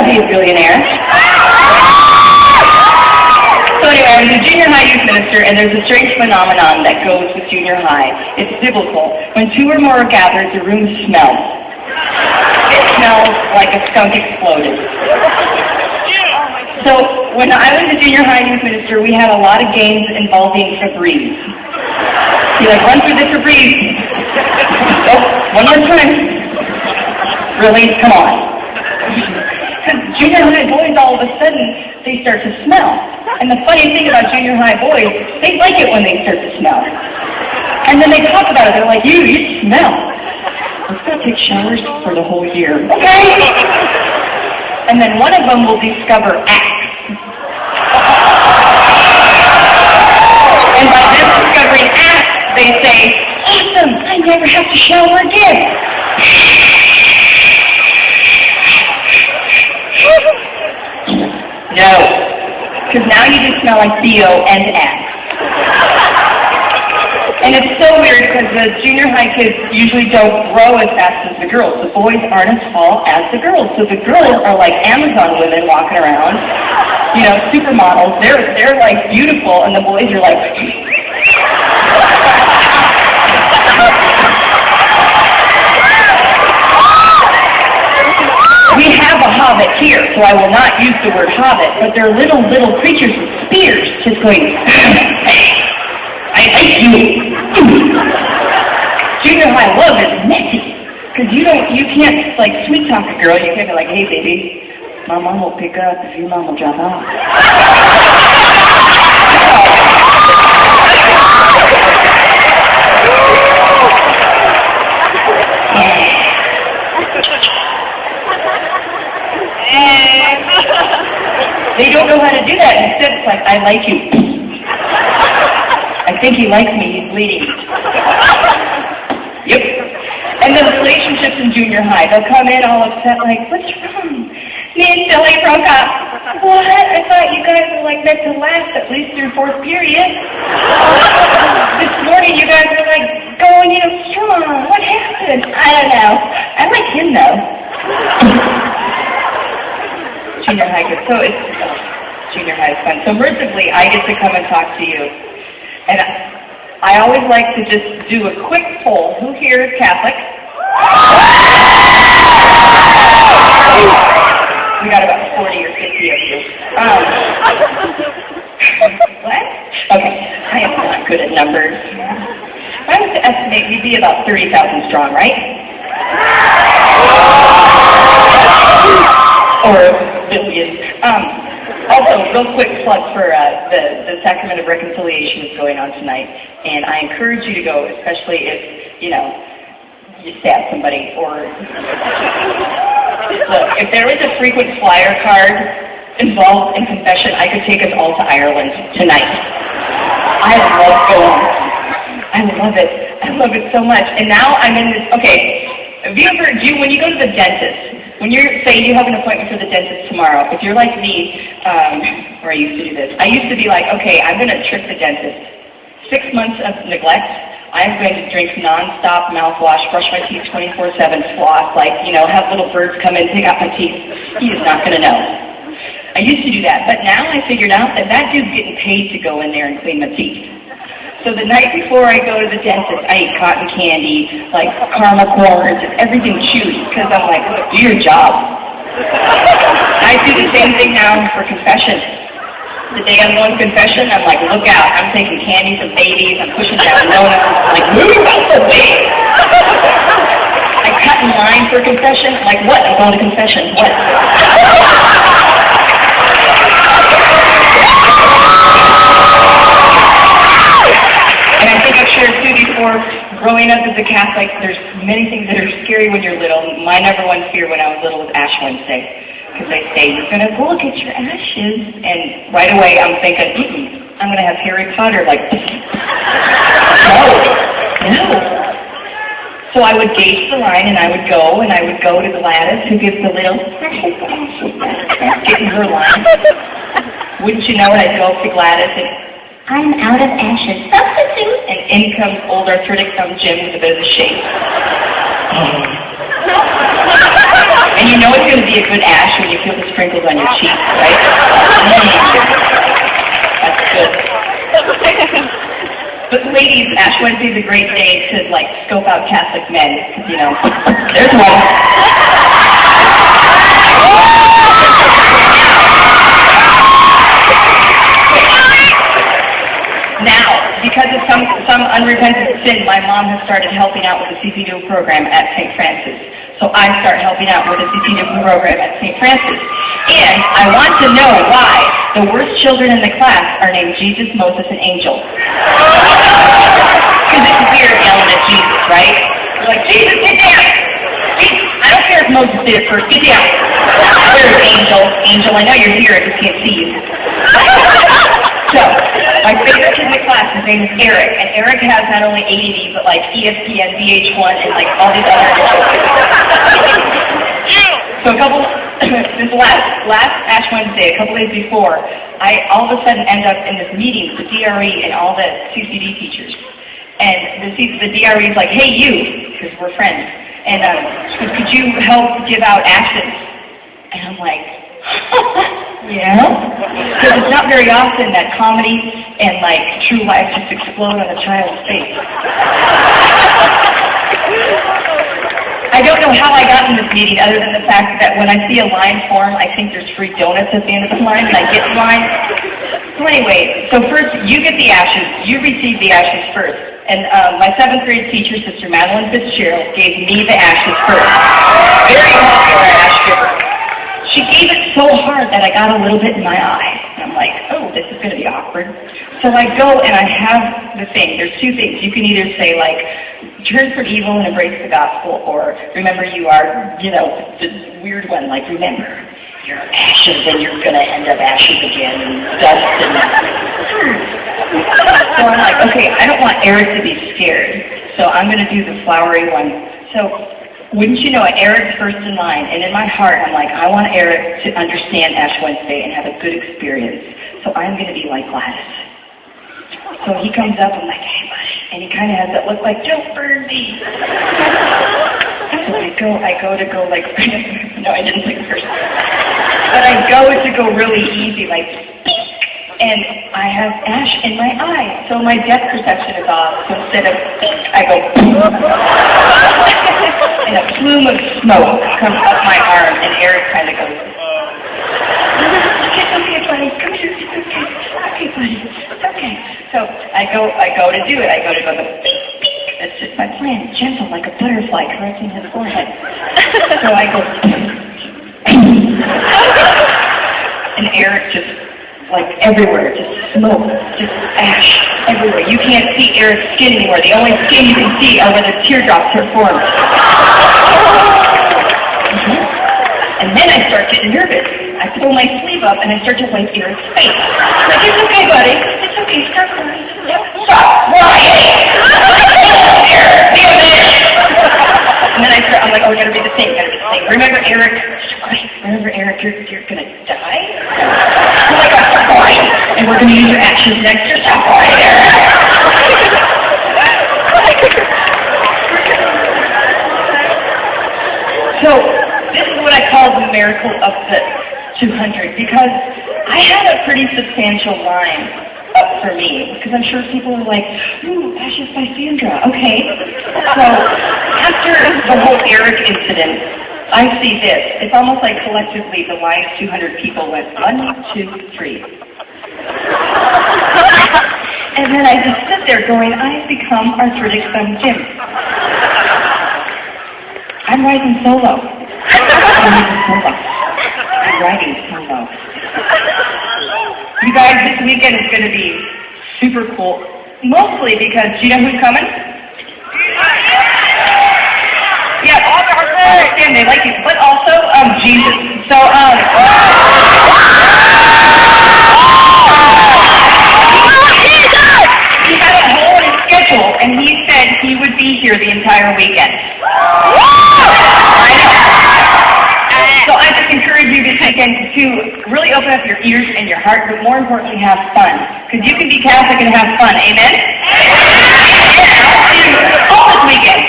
to be a billionaire. So anyway, I was a junior high youth minister, and there's a strange phenomenon that goes with junior high. It's biblical. When two or more are gathered, the room smells. It smells like a skunk exploded. So when I was a junior high youth minister, we had a lot of games involving Febreze. You like, run through the Febreze. Oh, one more time. Really? Come on. Because junior high boys, all of a sudden, they start to smell. And the funny thing about junior high boys, they like it when they start to smell. And then they talk about it. They're like, you smell. Let's not take showers for the whole year. Okay? And then one of them will discover Axe. And by them discovering Axe, they say, awesome, I never have to shower again. No. Because now you just smell like BO and Axe. And it's so weird because the junior high kids usually don't grow as fast as the girls. The boys aren't as tall as the girls. So the girls are like Amazon women walking around, you know, supermodels. They're like beautiful, and the boys are like... We have a hobbit here, so I will not use the word hobbit, but they're little creatures with spears just going, I like you. Junior high love is messy, because you can't like sweet talk a girl. You can't be like, hey baby, my mom will pick up if your mom will drop off. They don't know how to do that. Instead, it's like, I like you. I think he likes me. He's bleeding. Yep. And then relationships in junior high. They'll come in all upset, like, what's wrong? Me and Billy broke up. What? I thought you guys were like meant to last at least through fourth period. This morning you guys were like going in strong. What happened? I don't know. I like him though. Junior high gets junior high is fun. So mercifully, I get to come and talk to you. And I always like to just do a quick poll. Who here is Catholic? We got about 40 or 50 of you. What? Okay, I am not good at numbers. I was to estimate we'd be about 30,000 strong, right? Or billions. Also, real quick plug for the Sacrament of Reconciliation is going on tonight, and I encourage you to go, especially if, you know, you stab somebody or... Look, if there was a frequent flyer card involved in confession, I could take us all to Ireland tonight. I love going. I love it. I love it so much. And now I'm in this... Okay, have you ever... when you go to the dentist, when you're, say you have an appointment for the dentist tomorrow, if you're like me, or I used to do this, I used to be like, okay, I'm going to trick the dentist. 6 months of neglect, I'm going to drink non-stop mouthwash, brush my teeth 24/7, floss, like, you know, have little birds come in, pick out my teeth. He is not going to know. I used to do that, but now I figured out that that dude's getting paid to go in there and clean my teeth. So the night before I go to the dentist, I eat cotton candy, like caramel corns, and everything chewy, because I'm like, do your job. I do the same thing now for confession. The day I'm going to confession, I'm like, look out, I'm taking candy from babies, I'm pushing down donuts, I'm like, move out the way. I cut in line for confession, like, what? I'm going to confession, what? And I think I've shared too before, growing up as a Catholic, there's many things that are scary when you're little. My number one fear when I was little was Ash Wednesday. Because they say, you're going to go look at your ashes. And right away I'm thinking, I'm going to have Harry Potter, like, no. So I would gauge the line and I would go to Gladys, who gives the little, getting her line. Wouldn't you know it, I'd go up to Gladys and, I'm out of ashes. Substitute. And in comes old arthritic thumb Jim with a bit of a shake. And you know it's going to be a good ash when you feel the sprinkles on your cheeks, right? That's good. But ladies, Ash Wednesday is a great day to, like, scope out Catholic men, because, you know, there's one. Now, because of some unrepentant sin, my mom has started helping out with the CCW program at St. Francis. So I start helping out with the CCW program at St. Francis. And I want to know why the worst children in the class are named Jesus, Moses, and Angel. Because it's weird yelling at Jesus, right? You're like, Jesus, get down! Jesus, I don't care if Moses did it first, get down! Where's Angel? Angel, I know you're here, I just can't see you. So, my favorite kid in the class, his name is Eric, and Eric has not only ADD, but like ESPN, VH1, and like all these other So this last Ash Wednesday, a couple days before, I all of a sudden end up in this meeting with the DRE and all the CCD teachers. And the DRE is like, hey you, because we're friends, and she goes, could you help give out ashes? And I'm like, yeah? Because it's not very often that comedy and, like, true life just explode on a child's face. I don't know how I got in this meeting other than the fact that when I see a line form, I think there's free donuts at the end of the line, and I get in line. So anyway, so first, you get the ashes. You receive the ashes first. And my 7th grade teacher, Sister Madeline Fitzgerald, gave me the ashes first. Very popular ash giver. She gave it so hard that I got a little bit in my eye. And I'm like, oh, this is going to be awkward. So I go and I have the thing. There's two things. You can either say, like, turn from evil and embrace the gospel, or remember you are, you know, the weird one, like, remember, you're ashes and you're going to end up ashes again and dust and... So I'm like, okay, I don't want Eric to be scared, so I'm going to do the flowery one. So... wouldn't you know it, Eric's first in line, and in my heart, I'm like, I want Eric to understand Ash Wednesday and have a good experience, so I'm going to be like Gladys. So he comes up, I'm like, hey, buddy, and he kind of has that look like, don't burn me. So I go like, no, I didn't think first. But I go to go really easy, like, and I have ash in my eye, so my depth perception is off. So instead of I go, and a plume of smoke comes up my arm, and Eric kind of goes, it's okay, buddy, come here, it's okay, buddy, it's okay. So I go to do it. I go to go, that's just my plan, gentle like a butterfly caressing his forehead. So I go, and Eric just, like everywhere, just smoke, just ash everywhere. You can't see Eric's skin anymore. The only skin you can see are where the teardrops are formed. And then I start getting nervous. I pull my sleeve up and I start to wipe Eric's face. Like, it's okay, buddy. It's okay. Stop crying. Stop crying! Eric, be a bitch! And then I'm like, oh, gotta be the same, Remember, Eric, you're gonna die? Oh my God, stop crying! And we're gonna use your actions next year. Stop crying, Eric! So, this is what I call the miracle of the 200, because I had a pretty substantial line up for me, because I'm sure people are like, ooh, Ashes by Sandra, okay. So, after the whole Eric incident, I see this. It's almost like collectively the last 200 people went 1, 2, 3. And then I just sit there going, I've become arthritic son Jim. I'm riding solo. I'm riding solo. You guys, this weekend is going to be super cool. Mostly because, do you know who's coming? Yeah, all the understand they like you, but also Jesus. So he had a whole schedule, and he said he would be here the entire weekend. So I just encourage you this weekend to really open up your ears and your heart, but more importantly, have fun. Because you can be Catholic and have fun. Amen? Amen. All this weekend.